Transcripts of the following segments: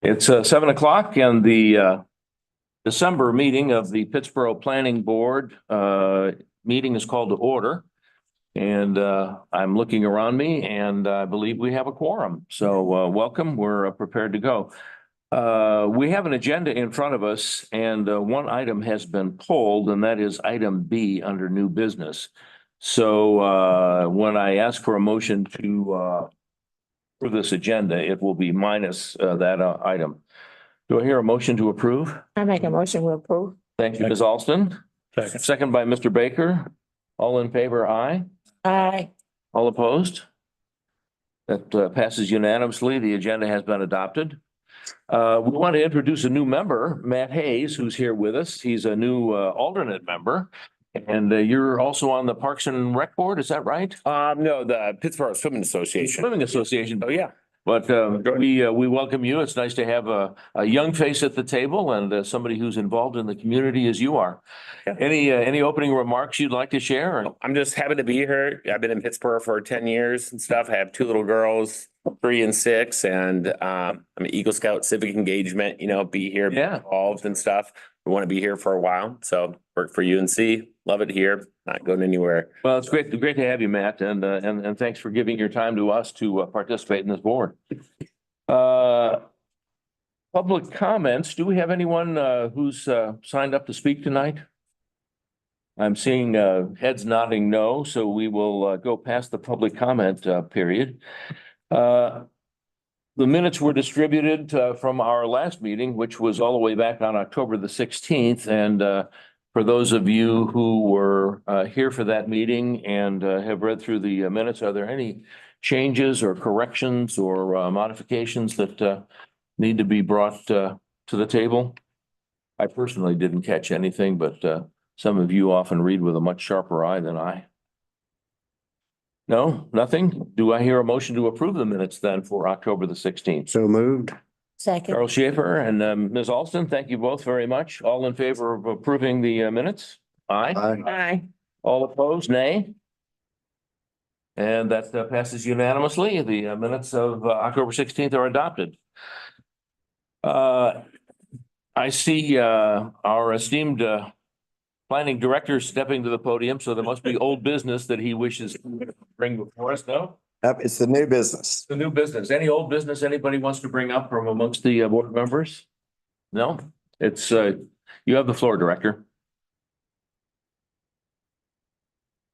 It's 7 o'clock and the December meeting of the Pittsboro Planning Board meeting is called to order. And I'm looking around me and I believe we have a quorum. So welcome. We're prepared to go. We have an agenda in front of us and one item has been pulled, and that is item B under new business. So when I ask for a motion to for this agenda, it will be minus that item. Do I hear a motion to approve? I make a motion to approve. Thank you, Ms. Alston. Second. Second by Mr. Baker. All in favor, aye. Aye. All opposed? That passes unanimously. The agenda has been adopted. We want to introduce a new member, Matt Hayes, who's here with us. He's a new alternate member. And you're also on the Parks and Rec Board, is that right? No, the Pittsburgh Swimming Association. Swimming Association. Oh, yeah. But we welcome you. It's nice to have a young face at the table and somebody who's involved in the community as you are. Yeah. Any opening remarks you'd like to share? I'm just happy to be here. I've been in Pittsburgh for 10 years and stuff. I have two little girls, 3 and 6, and I'm an Eagle Scout civic engagement, be here, be involved and stuff. We want to be here for a while. So work for UNC. Love it here. Not going anywhere. Well, it's great to have you, Matt, and thanks for giving your time to us to participate in this board. Public comments. Do we have anyone who's signed up to speak tonight? I'm seeing heads nodding no, so we will go past the public comment period. The minutes were distributed from our last meeting, which was all the way back on October the 16th. And for those of you who were here for that meeting and have read through the minutes, are there any changes or corrections or modifications that need to be brought to the table? I personally didn't catch anything, but some of you often read with a much sharper eye than I. No, nothing? Do I hear a motion to approve the minutes then for October the 16th? So moved. Second. Carol Schaefer and Ms. Alston, thank you both very much. All in favor of approving the minutes? Aye. Aye. Aye. All opposed, nay? And that passes unanimously. The minutes of October 16th are adopted. I see our esteemed planning director stepping to the podium, so there must be old business that he wishes to bring before us, no? It's the new business. The new business. Any old business anybody wants to bring up from amongst the board members? No? It's you have the floor, Director.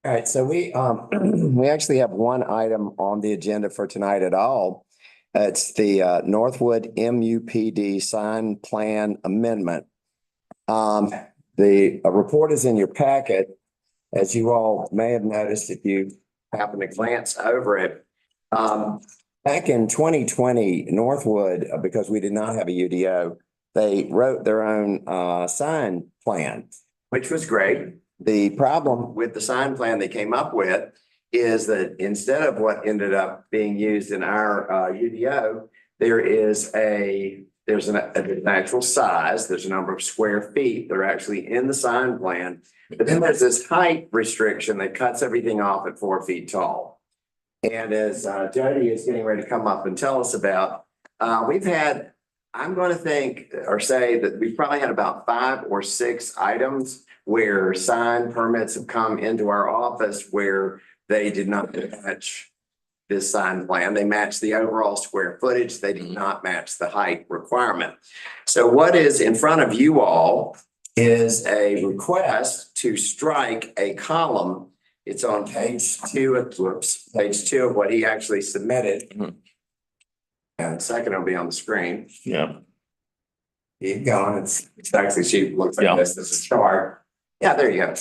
All right, so we we actually have one item on the agenda for tonight at all. It's the Northwood MUPD sign plan amendment. The report is in your packet, as you all may have noticed if you happen to glance over it. Back in 2020, Northwood, because we did not have a UDO, they wrote their own sign plan, which was great. The problem with the sign plan they came up with is that instead of what ended up being used in our UDO, there's an actual size, there's a number of square feet that are actually in the sign plan. But then there's this height restriction that cuts everything off at 4 feet tall. And as Jody is getting ready to come up and tell us about, we've had, I'm going to think or say that we've probably had about 5 or 6 items where sign permits have come into our office where they did not match this sign plan. They match the overall square footage. They do not match the height requirement. So what is in front of you all is a request to strike a column. It's on page 2 of what he actually submitted. And second, it'll be on the screen. Yeah. Keep going. It's actually, she looks like this. This is a chart. Yeah, there you go.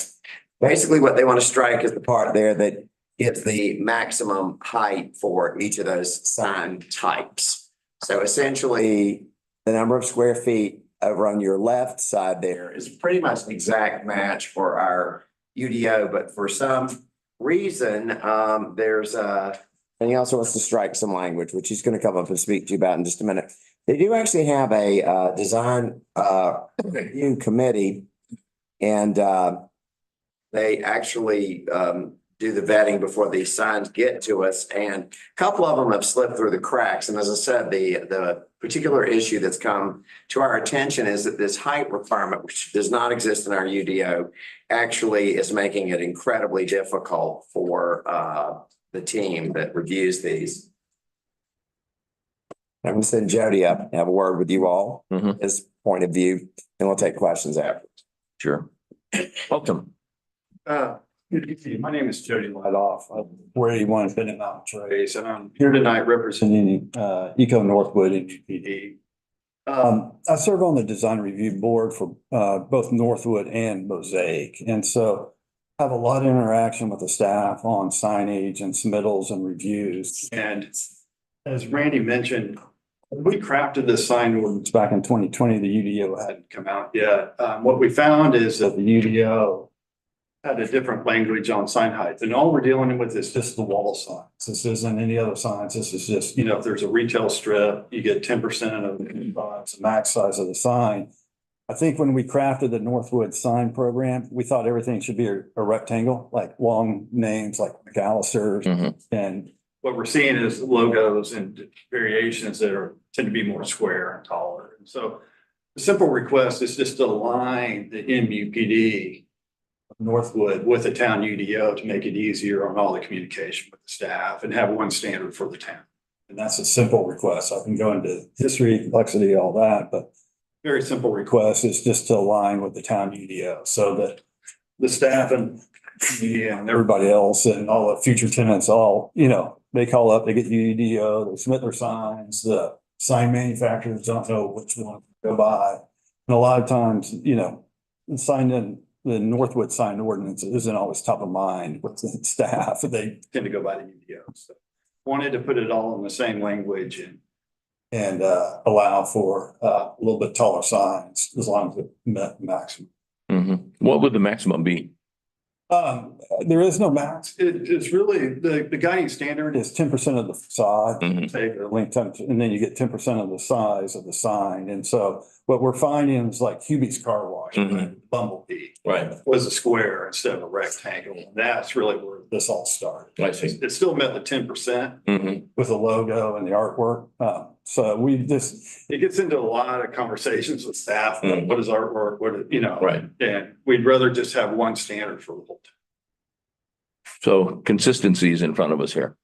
Basically, what they want to strike is the part there that gets the maximum height for each of those sign types. So essentially, the number of square feet over on your left side there is pretty much an exact match for our UDO, but for some reason, and he also wants to strike some language, which he's going to come up and speak to you about in just a minute. They do actually have a design review committee, and they actually do the vetting before these signs get to us. And a couple of them have slipped through the cracks. And as I said, the particular issue that's come to our attention is that this height requirement, which does not exist in our UDO, actually is making it incredibly difficult for the team that reviews these. I'm going to send Jody up and have a word with you all, his point of view, and we'll take questions after. Sure. Welcome. Good evening. My name is Jody Lightoff. I'm 481 Bennett Mountain Trace, and I'm here tonight representing Eco Northwood and MUPD. I serve on the design review board for both Northwood and Mosaic, and so I have a lot of interaction with the staff on signage and submittals and reviews. And as Randy mentioned, we crafted this sign ordinance back in 2020. The UDO hadn't come out yet. What we found is that the UDO had a different language on sign height, and all we're dealing with is just the wall signs. This isn't any other signs. This is just, if there's a retail strip, you get 10% of the max size of the sign. I think when we crafted the Northwood sign program, we thought everything should be a rectangle, like long names like McAllister's. And what we're seeing is logos and variations that tend to be more square and taller. And so the simple request is just to align the MUPD Northwood with the town UDO to make it easier on all the communication with the staff and have one standard for the town. And that's a simple request. I can go into history, complexity, all that, but very simple request is just to align with the town UDO so that the staff and everybody else and all the future tenants, they call up, they get UDO, they submit their signs, the sign manufacturers don't know which one to go by. And a lot of times, the Northwood sign ordinance isn't always top of mind with the staff. They tend to go by the UDO. So wanted to put it all in the same language and allow for a little bit taller signs as long as it met the maximum. What would the maximum be? There is no max. It's really the guiding standard is 10% of the facade, say the length times, and then you get 10% of the size of the sign. And so what we're finding is like Hubie's Car Wash, Bumblebee, was a square instead of a rectangle. And that's really where this all started. I see. It still met the 10% with the logo and the artwork. So it gets into a lot of conversations with staff. What is artwork? And we'd rather just have one standard for the whole time. So consistency is in front of us here.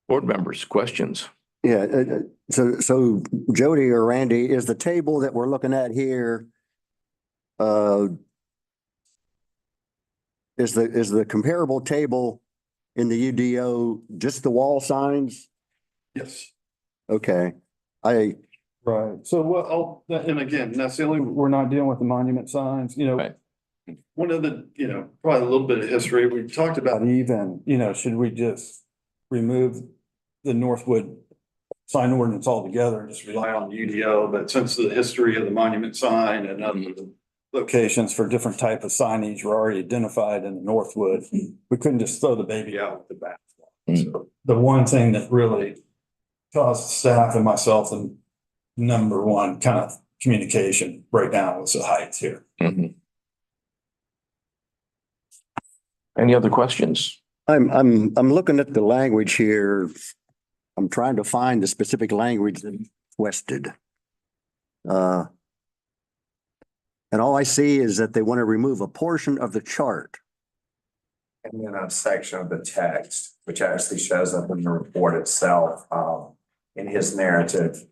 Board members, questions? Yeah, so Jody or Randy, is the table that we're looking at here, is the comparable table in the UDO just the wall signs? Yes. Okay. Right. So and again, that's the only, we're not dealing with the monument signs, One of the, probably a little bit of history, we talked about even, should we just remove the Northwood sign ordinance altogether and just rely on the UDO? But since the history of the monument sign and other locations for different type of signage were already identified in the Northwood, we couldn't just throw the baby out with the bathwater. So the one thing that really caused staff and myself the number one kind of communication breakdown was the height here. Any other questions? I'm looking at the language here. I'm trying to find the specific language that requested. And all I see is that they want to remove a portion of the chart. And then a section of the text, which actually shows up in the report itself, in his narrative.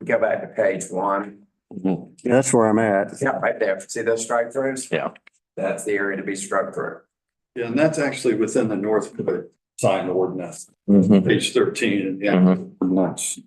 Go back to page 1. That's where I'm at. Yeah, right there. See those strike throughs? Yeah. That's the area to be struck through. Yeah, and that's actually within the Northwood sign ordinance, page 13. Ordinance.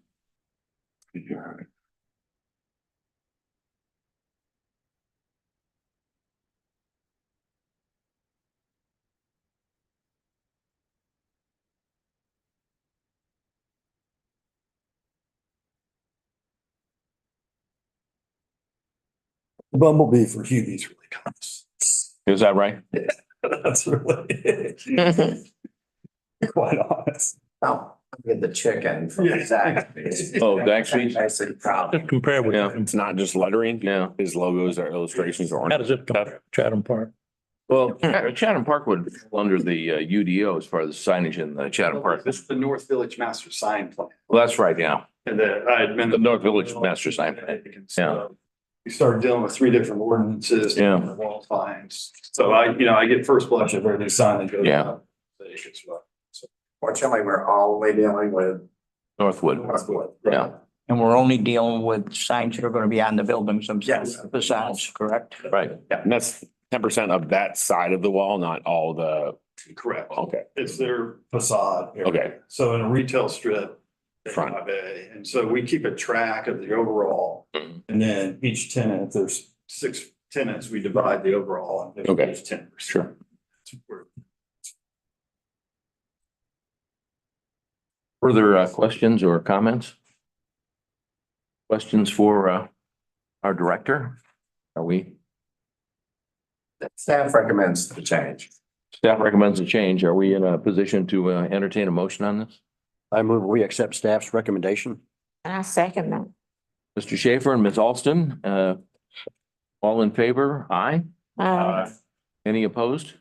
Bumblebee for Hubie's really comes. Is that right? That's really quite honest. Oh, get the chicken from Zach. Oh, actually, Basic problem. Just compare with, Yeah. It's not just lettering. Yeah. His logos or illustrations are. how does it compare, Chatham Park? Well, Chatham Park would fall under the UDO as far as signage in the Chatham Park. This is the North Village Master Sign Plan. Well, that's right, yeah. And I had been. The North Village Master Sign Plan. Yeah. We started dealing with 3 different ordinances. Yeah. Wall fines. So I get first blush of every sign that goes. Yeah. up. Fortunately, we're all the way dealing with Northwood. Northwood. Yeah. And we're only dealing with signs that are gonna be on the buildings themselves, Yes. facades, correct? Right. Yeah, and that's 10% of that side of the wall, not all the, Correct. okay, It's their facade. area. okay. So in a retail strip. they Front. have and so we keep a track of the overall. Mhm. And then each tenant, if there's 6 tenants, we divide the overall. And Okay. it's 10%. Sure. Further questions or comments? Questions for our director? Are we, Staff recommends the change. staff recommends a change. Are we in a position to entertain a motion on this? I move we accept staff's recommendation. And I second that. Mr. Schaefer and Ms. Alston, all in favor? Aye. Any opposed?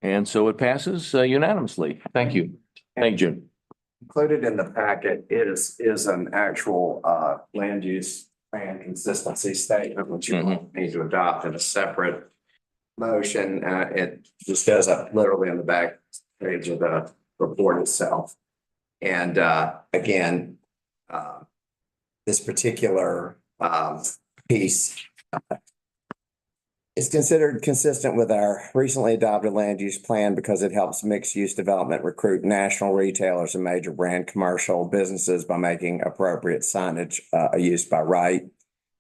And so it passes unanimously. Thank you. Thank you. Included in the packet is an actual land use plan consistency statement, which you will need to adopt in a separate motion. It just goes up literally on the back page of the report itself. And again, this particular piece is considered consistent with our recently adopted land use plan because it helps mixed use development recruit national retailers and major brand commercial businesses by making appropriate signage a use by right.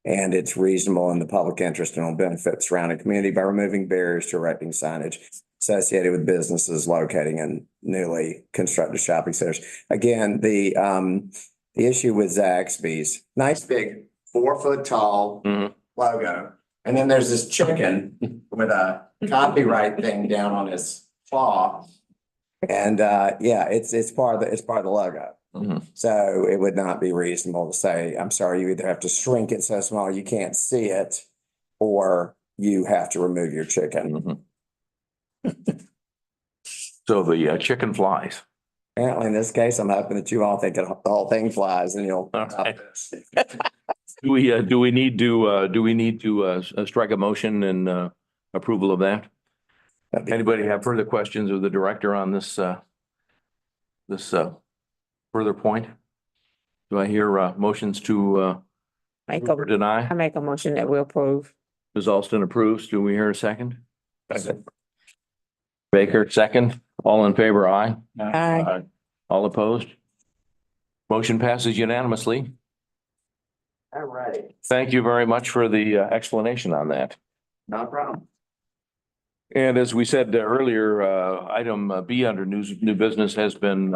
And it's reasonable in the public interest and will benefit surrounding community by removing barriers to erecting signage associated with businesses locating in newly constructed shopping centers. Again, the issue with Zaxby's, nice big 4-foot tall Mhm. logo. And then there's this chicken with a copyright thing down on his claw. And yeah, it's part of the logo. Mhm. So it would not be reasonable to say, I'm sorry, you either have to shrink it so small you can't see it, or you have to remove your chicken. Mhm. So the chicken flies. Apparently, in this case, I'm hoping that you all think the whole thing flies and you'll. All right. Do we need to strike a motion in approval of that? Anybody have further questions of the director on this further point? Do I hear motions to Make approve or a, deny? I make a motion that we approve. Ms. Alston approves. Do we hear a second? Baker, second. All in favor, aye. Aye. All opposed? Motion passes unanimously. All right, Thank you very much for the explanation on that. no problem. And as we said earlier, item B under new business has been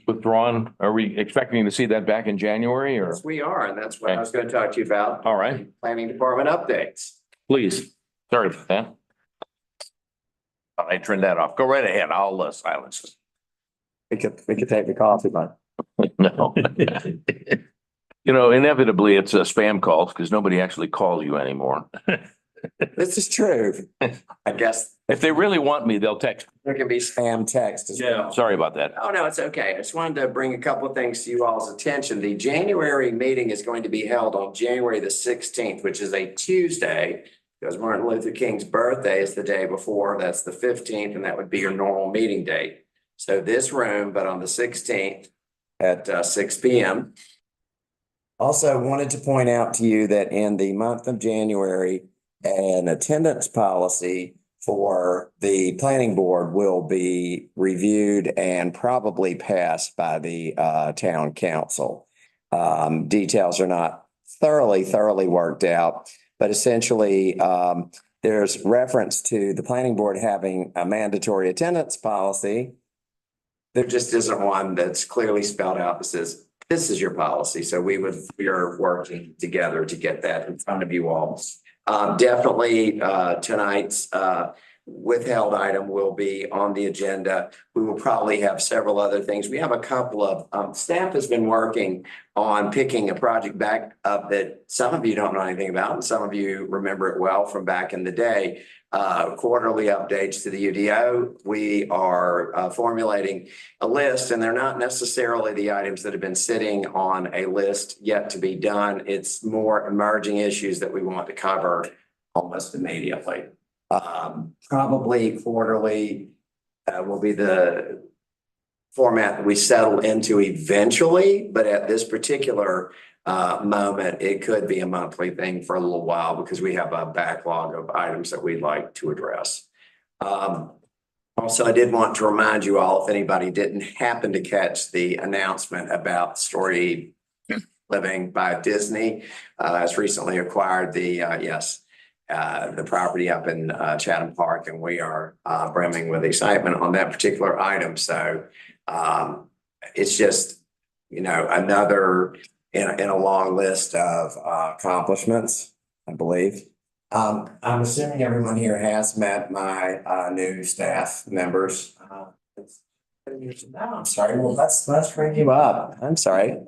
withdrawn. Are we expecting to see that back in January or? Yes, we are, and that's what I was going to talk to you about. All right, Planning Department updates. please. Sorry about that. I turned that off. Go right ahead. I'll silence it. We could take the coffee, but. No. You know, inevitably it's a spam call because nobody actually calls you anymore. This is true. I guess If they really want me, they'll text. there can be spam text as well. Sorry about that. Oh, no, it's okay. I just wanted to bring a couple of things to you all's attention. The January meeting is going to be held on January the 16th, which is a Tuesday, because Martin Luther King's birthday is the day before. That's the 15th, and that would be your normal meeting date. So this room, but on the 16th at 6 p.m. Also wanted to point out to you that in the month of January, an attendance policy for the planning board will be reviewed and probably passed by the town council. Details are not thoroughly worked out, but essentially there's reference to the planning board having a mandatory attendance policy. There just isn't one that's clearly spelled out that says, this is your policy. So we are working together to get that in front of you all. Definitely tonight's withheld item will be on the agenda. We will probably have several other things. We have a couple of staff has been working on picking a project back up that some of you don't know anything about, and some of you remember it well from back in the day. quarterly updates to the UDO. We are formulating a list, and they're not necessarily the items that have been sitting on a list yet to be done. It's more emerging issues that we want to cover almost immediately. Probably quarterly will be the format that we settle into eventually, but at this particular moment, it could be a monthly thing for a little while because we have a backlog of items that we'd like to address. Also, I did want to remind you all, if anybody didn't happen to catch the announcement about Story Living by Disney, has recently acquired the property up in Chatham Park, and we are brimming with excitement on that particular item. So it's just, another in a long list of accomplishments, I believe. I'm assuming everyone here has met my new staff members. No, I'm sorry. Well, let's bring you up. I'm sorry.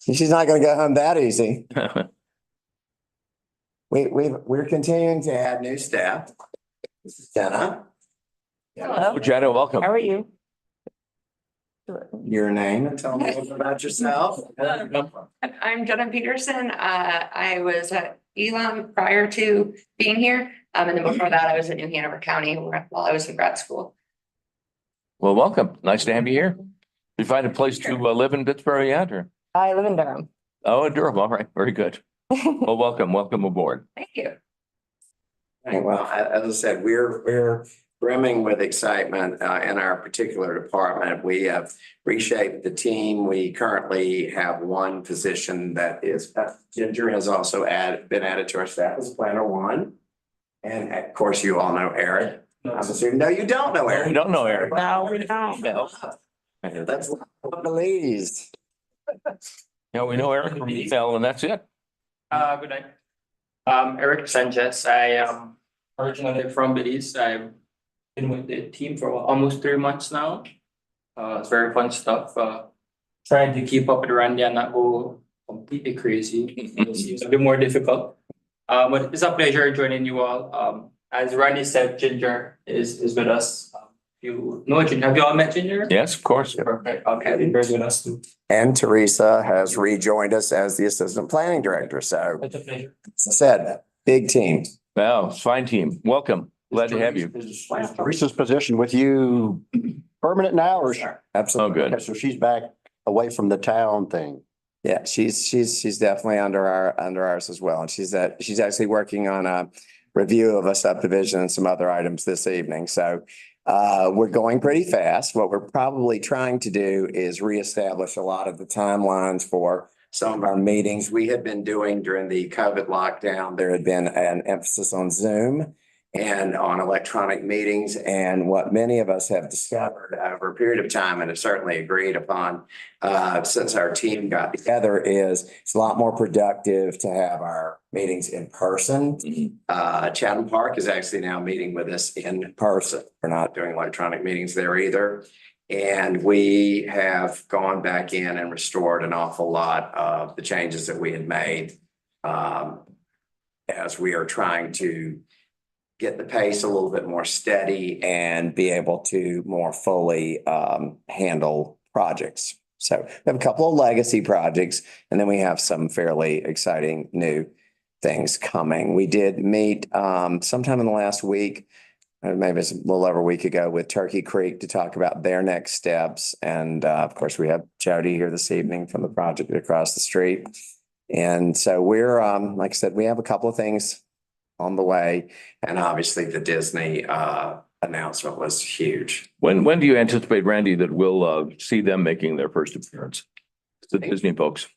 She's not going to go home that easy. We're continuing to add new staff. This is Jenna. Hello. Jenna, welcome. How are you? Your name and tell me a little about yourself. I'm Jenna Peterson. I was at Elam prior to being here. And then before that, I was in New Hanover County while I was in grad school. Well, welcome. Nice to have you here. Did you find a place to live in Pittsburgh yet, or? I live in Durham. Oh, in Durham. All right. Very good. Well, welcome aboard. Thank you. Well, as I said, we're brimming with excitement in our particular department. We have reshaped the team. We currently have one position that is, Ginger has also been added to our staff as planner one. And of course, you all know Eric. I'm assuming, no, you don't know Eric. We don't know Eric. No, we don't. No. That's pleased. Yeah, we know Eric from email, and that's it. Good night. Eric Sanchez. I am originally from Belize. I've been with the team for almost 3 months now. It's very fun stuff. Trying to keep up with Randy and not go completely crazy. It seems a bit more difficult. But it's a pleasure joining you all. As Randy said, Ginger is with us. You know Ginger. Have you all met Ginger? Yes, of course. Perfect. Okay, Ginger's with us too. And Teresa has rejoined us as the assistant planning director. So It's a pleasure. as I said, big team. Wow, fine team. Welcome. Glad to have you. Teresa's position with you permanent now, or? Oh, Absolutely. good. Okay, so she's back away from the town thing. Yeah, she's definitely under ours as well. And she's actually working on a review of a subdivision and some other items this evening. So we're going pretty fast. What we're probably trying to do is reestablish a lot of the timelines for some of our meetings we had been doing during the COVID lockdown. There had been an emphasis on Zoom and on electronic meetings. And what many of us have discovered over a period of time and have certainly agreed upon since our team got together is it's a lot more productive to have our meetings in person. Chatham Park is actually now meeting with us in person. We're not doing electronic meetings there either. And we have gone back in and restored an awful lot of the changes that we had made as we are trying to get the pace a little bit more steady and be able to more fully handle projects. So we have a couple of legacy projects, and then we have some fairly exciting new things coming. We did meet sometime in the last week, maybe it's a little over a week ago, with Turkey Creek to talk about their next steps. And of course, we have Jody here this evening from the project across the street. And so we're, like I said, we have a couple of things on the way. And obviously the Disney announcement was huge. When do you anticipate, Randy, that we'll see them making their first appearance? The Disney folks.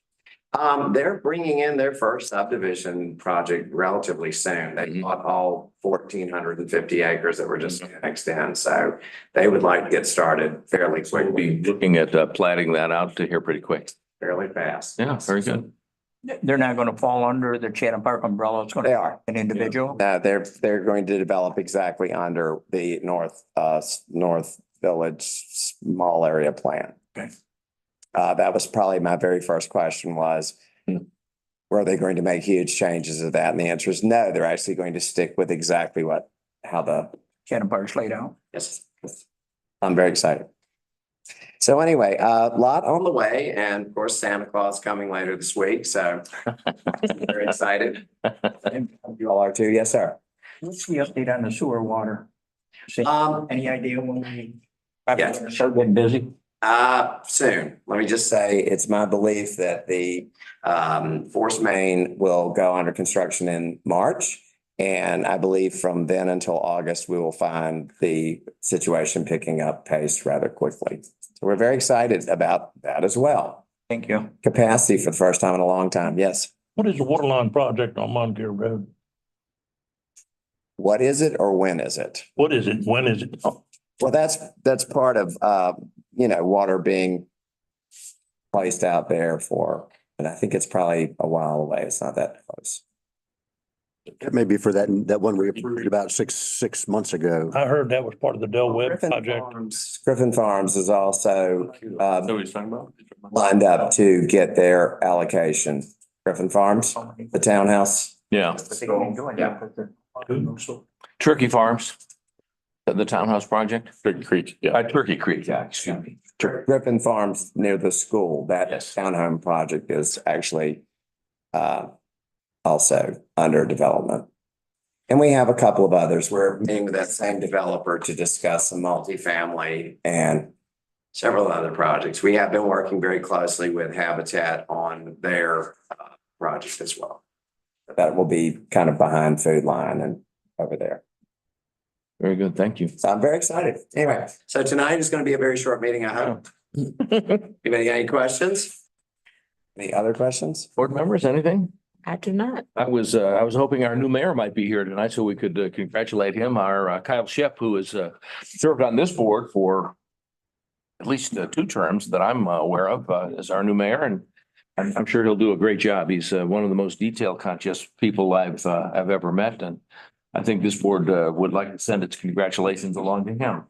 They're bringing in their first subdivision project relatively soon. They bought all 1,450 acres that were just annexed in. So they would like to get started fairly We'll quickly, be looking at platting that out to here pretty quick. fairly fast. Yeah, very good. They're not gonna fall under the Chatham Park umbrella. It's They gonna are. be an individual. They're going to develop exactly under the North Village small area plan. Okay. That was probably my very first question was, were they going to make huge changes to that? And the answer is no, they're actually going to stick with exactly what how the, Shannon Park's laid out. yes, I'm very excited. So anyway, a lot on the way, and of course, Santa Claus coming later this week, so very excited. You all are too. Yes, sir. What's the update on the sewer water? Any idea when we? Yeah. Start getting busy? Soon. Let me just say, it's my belief that the force main will go under construction in March. And I believe from then until August, we will find the situation picking up pace rather quickly. So we're very excited about that as well. Thank you. Capacity for the first time in a long time. Yes. What is the water line project on Moncur Road? What is it or when is it? What is it? When is it? Oh, Well, that's part of, water being placed out there for, and I think it's probably a while away. It's not that close. Maybe for that one we approved about six months ago. I heard that was part of the Del Webb Griffin project. Farms is also Know what he's talking about? lined up to get their allocation. Griffin Farms, the townhouse. Yeah, Yeah. Turkey Farms, the townhouse project. Turkey Creek, yeah. Turkey Creek, yeah, excuse me. Griffin Farms near the school, that Yes. townhome project is actually also under development. And we have a couple of others. We're meeting with that same developer to discuss some multifamily and several other projects. We have been working very closely with Habitat on their project as well. That will be kind of behind Food Line and over there. Very good, thank you. So I'm very excited. Anyway, so tonight is going to be a very short meeting, I hope. Anybody got any questions? Any other questions? Board members, anything? I do not. I was hoping our new mayor might be here tonight so we could congratulate him, our Kyle Shep, who has served on this board for at least 2 terms that I'm aware of as our new mayor, and I'm sure he'll do a great job. He's one of the most detail conscious people I've ever met, and I think this board would like to send its congratulations along to him.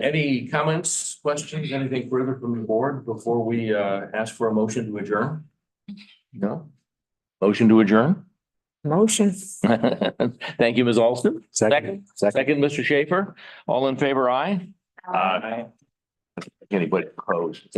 Any comments, questions, anything further from the board before we ask for a motion to adjourn? No? Motion to adjourn? Motion. Thank you, Ms. Alston. Second. Second, Mr. Schaefer. All in favor, aye? Aye. Anybody opposed?